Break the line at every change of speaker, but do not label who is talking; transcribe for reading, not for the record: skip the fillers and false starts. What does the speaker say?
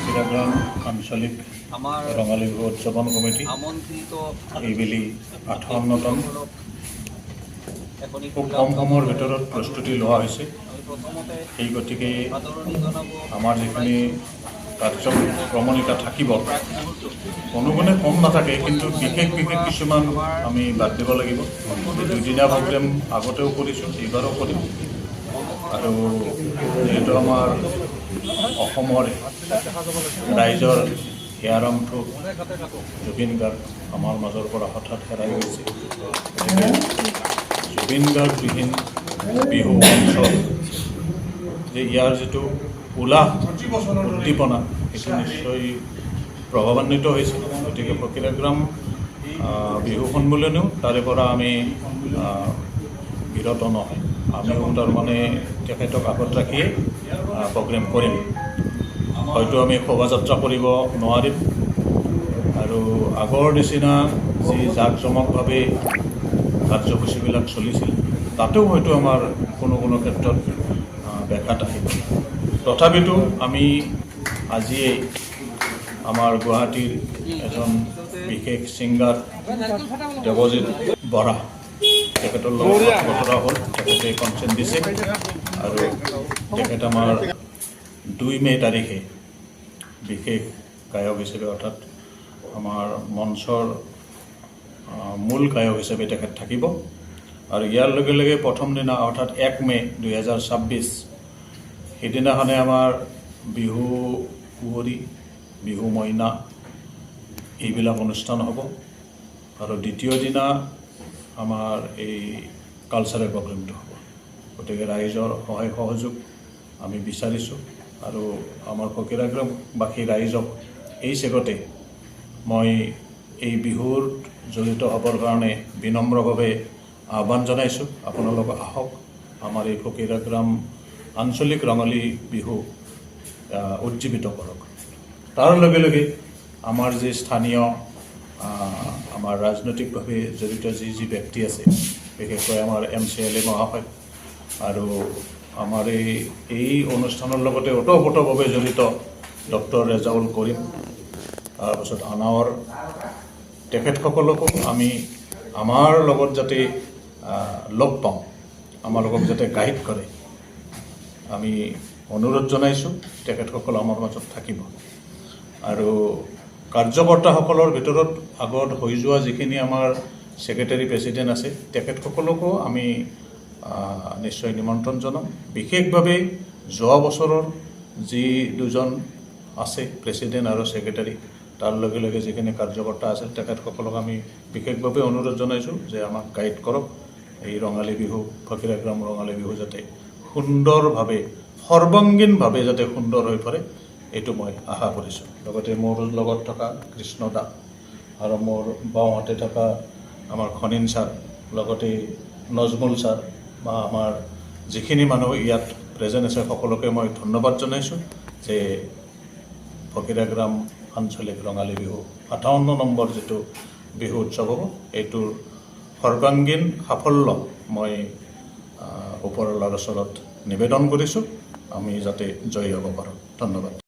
ফকিৰাগ্ৰাম আঞ্চলিক ৰঙালী বিহু উদযাপন কমিটি এইবেলি 58তম খুব কম সময়ৰ ভিতৰত প্ৰস্তুতি লোৱা হৈছে। এই গতিকে আমাৰ যিখিনি কাৰ্যক্ৰমণিকা থাকিব কোনো গুণে কম নাথাকে, কিন্তু বিশেষ কিছুমান আমি বাদ দিব লাগিব। দুদিনীয়া প্ৰগ্ৰেম আগতেও কৰিছোঁ, এইবাৰো কৰিম। আৰু যিহেতু আমাৰ অসমৰ ৰাইজৰ হিয়াৰমঠু জুবিন গাৰ্গ আমাৰ মাজৰ পৰা হঠাৎ হেৰাই গৈছে। গতিকে জুবিন গাৰ্গবিহীন বিহু মঞ্চ যে ইয়াৰ যিটো উল্লাস উদ্দীপনা সেইটো নিশ্চয় প্ৰভাৱান্বিত হৈছিল। গতিকে ফকিৰাগ্ৰাম বিহু সন্মিলনেও তাৰে পৰা আমি বিৰত নহয়, আমিও তাৰমানে তেখেতক আগত ৰাখিয়ে প্ৰগ্ৰেম কৰিম। হয়তো আমি শোভাযাত্ৰা কৰিব নোৱাৰিম, আৰু আগৰ নিচিনা যি জাক জমকভাৱে কাৰ্যসূচীবিলাক চলিছিল তাতেও হয়তো আমাৰ কোনো ক্ষেত্ৰত ব্যাঘাত আহিব। তথাপিতো আমি আজিয়েই আমাৰ গুৱাহাটীৰ এজন বিশেষ ছিংগাৰ দেৱজিৎ বৰা তেখেতৰ লগত কথা বতৰা হ'ল, তেখেতে কনচেণ্ট দিছে, আৰু তেখেত আমাৰ 2 মে তাৰিখে বিশেষ গায়ক হিচাপে, অৰ্থাৎ আমাৰ মঞ্চৰ মূল গায়ক হিচাপে তেখেত থাকিব। আৰু ইয়াৰ লগে লগে প্ৰথম দিনা অৰ্থাৎ 1 মে 2026 সেইদিনাখনে আমাৰ বিহু কুঁৱৰী, বিহু মইনা এইবিলাক অনুষ্ঠান হ'ব। আৰু দ্বিতীয় দিনা আমাৰ এই কালচাৰেল প্ৰগ্ৰেমটো হ'ব। গতিকে ৰাইজৰ সহায় সহযোগ আমি বিচাৰিছোঁ, আৰু আমাৰ ফকিৰাগ্ৰামবাসী ৰাইজক এই চেগতে মই এই বিহুৰ জড়িত হ'বৰ কাৰণে বিনম্ৰভাৱে আহ্বান জনাইছোঁ। আপোনালোক আহক, আমাৰ এই ফকিৰাগ্ৰাম আঞ্চলিক ৰঙালী বিহু উজ্জীৱিত কৰক। তাৰ লগে লগে আমাৰ যি স্থানীয় আমাৰ ৰাজনৈতিকভাৱে জড়িত যি ব্যক্তি আছে, বিশেষকৈ আমাৰ MCLA মহাশয়, আৰু আমাৰ এই অনুষ্ঠানৰ লগতে ওতঃপ্ৰোতভাৱে জড়িত ডক্টৰ ৰেজাউল কৰিম, তাৰপাছত আনাৱৰ, তেখেতসকলকো আমি আমাৰ লগত যাতে লগ পাওঁ, আমালোকক যাতে গাইড কৰে, আমি অনুৰোধ জনাইছোঁ। তেখেতসকল আমাৰ মাজত থাকিব। আৰু কাৰ্যকৰ্তাসকলৰ ভিতৰত আগত হৈ যোৱা যিখিনি আমাৰ ছেক্ৰেটাৰী প্ৰেছিডেণ্ট আছে, তেখেতসকলকো আমি নিশ্চয় নিমন্ত্ৰণ জনাম। বিশেষভাৱে যোৱা বছৰৰ যি 2জন আছে প্ৰেছিডেণ্ট আৰু ছেক্ৰেটাৰী, তাৰ লগে লগে যিখিনি কাৰ্যকৰ্তা আছে তেখেতসকলক আমি বিশেষভাৱে অনুৰোধ জনাইছোঁ যে আমাক গাইড কৰক। এই ৰঙালী বিহু, ফকিৰাগ্ৰাম ৰঙালী বিহু যাতে সুন্দৰভাৱে, সৰ্বাংগীনভাৱে যাতে সুন্দৰ হৈ পৰে, এইটো মই আশা কৰিছোঁ। লগতে মোৰ লগত থকা কৃষ্ণদা আৰু মোৰ বাওঁহাতে থকা আমাৰ খনিন ছাৰ, লগতে নজমুল ছাৰ, বা আমাৰ যিখিনি মানুহ ইয়াত প্ৰেজেণ্ট আছে সকলোকে মই ধন্যবাদ জনাইছোঁ যে ফকিৰাগ্ৰাম আঞ্চলিক ৰঙালী বিহু 58 নম্বৰ যিটো বিহু উৎসৱ হ'ব, এইটোৰ সৰ্বাংগীন সাফল্য মই ওপৰৱালাৰ ওচৰত নিবেদন কৰিছোঁ, আমি যাতে জয়ী হ'ব পাৰোঁ। ধন্যবাদ।